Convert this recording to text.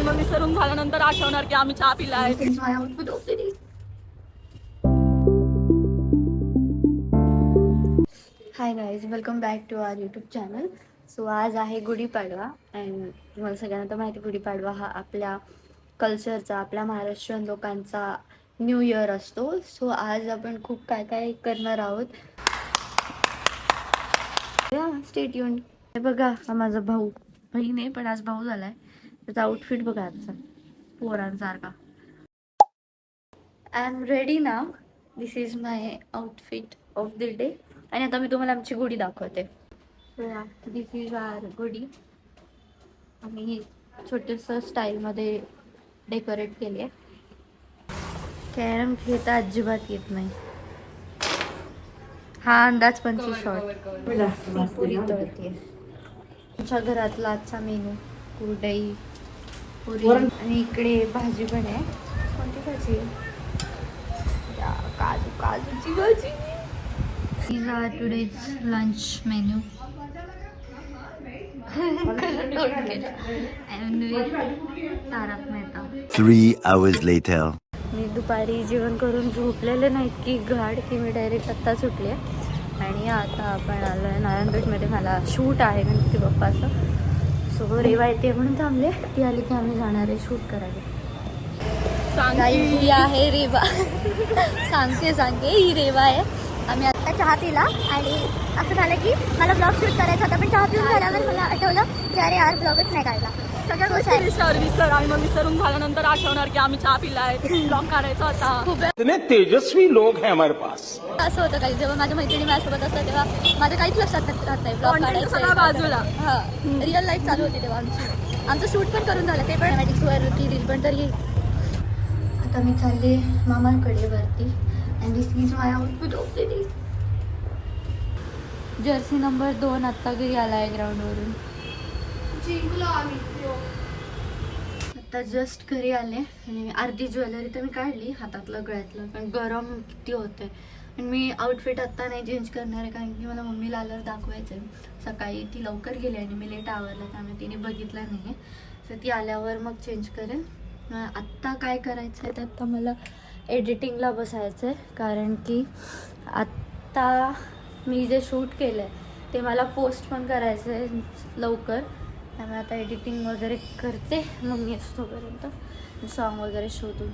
आणि मग विसरून झाल्यानंतर आठवणार की आम्ही चहा पिलाय. Hi guys, welcome back to our YouTube channel. So आज आहे गुढीपाडवा अँड तुम्हाला सगळ्यांना तर माहिती गुढीपाडवा हा आपल्या कल्चरचा, आपल्या महाराष्ट्रीयन लोकांचा न्यू इयर असतो. सो आज आपण खूप काय काय करणार आहोत. Stay tuned. हे बघा, हा माझा भाऊ, बहीण आहे पण आज भाऊ झालाय. त्याचा आउटफिट बघा आजचा, पोरांसारखा. I am ready now. This is my outfit of the day. आणि आता मी तुम्हाला आमची गुढी दाखवते. This is our Gudi. आम्ही छोटंसं स्टाईलमध्ये डेकोरेट केली आहे. कॅरम खेळता अजिबात येत नाही. हा अंदाज पंची शॉट पुरी तळते. आमच्या घरातला आजचा मेनू कुरडई, पुरी आणि इकडे भाजी पण आहे. कोणती भाजी? काजूची भाजी. These are today's lunch menu. And with Tarak Mehta. 3 hours later. मी दुपारी जेवण करून झोपलेले नाही, इतकी गाढ की मी डायरेक्ट आत्ता सुटले. आणि आता आपण आलो आहे नारायणपेठमध्ये. मला शूट आहे गणपती बाप्पाचं. सो रेवा येते म्हणून थांबले. ती आली की आम्ही जाणार आहे शूट करायला. ही आहे रेवा. सांगते ही रेवा आहे. आम्ही आता चहा पिला आणि असं झालं की मला ब्लॉग शूट करायचा होता, पण चहा पिऊन झाल्यावर मला आठवलं की अरे यार ब्लॉगच नाही काढला. सगळ्या गोष्टी आणि मग विसरून झाल्यानंतर आठवणार की आम्ही चहा पिलाय, ब्लॉग काढायचा होता. खूप इतने तेजस्वी लोग हैं हमारे पास. असं होतं काही, जेव्हा माझ्या मैत्रिणी माझ्यासोबत असतात तेव्हा माझ्या काहीच लक्षात राहत नाही. ब्लॉग Content सगळा बाजूला. हा, रिअल लाईफ चालू होती तेव्हा आमचं शूट पण करून झालं. ते पण मॅटिक्सवर की रील पण तर येईल. आता मी चालले मामांकडे वरती. And this is my outfit of the day. Jersey number 2 आत्ता घरी आला आहे ग्राउंडवरून. जिंकलो आम्ही. आता जस्ट घरी आले आणि अर्धी ज्वेलरी तर मी काढली हातातलं गळ्यातलं, पण गरम किती होतंय. आणि मी आउटफिट आत्ता नाही चेंज करणार आहे, कारण की मला मम्मीला आल्यावर दाखवायचं आहे. सकाळी ती लवकर गेली आणि मी लेट आवरलं, त्यामुळे तिने बघितलं नाही आहे. तर ती आल्यावर मग चेंज करेन. आत्ता काय करायचं आहे तर आत्ता मला एडिटिंगला बसायचं आहे, कारण की आत्ता मी जे शूट केलं आहे ते मला पोस्ट पण करायचं आहे लवकर. त्यामुळे आता एडिटिंग वगैरे करते, मग मी असतोपर्यंत सॉन्ग वगैरे शोधून.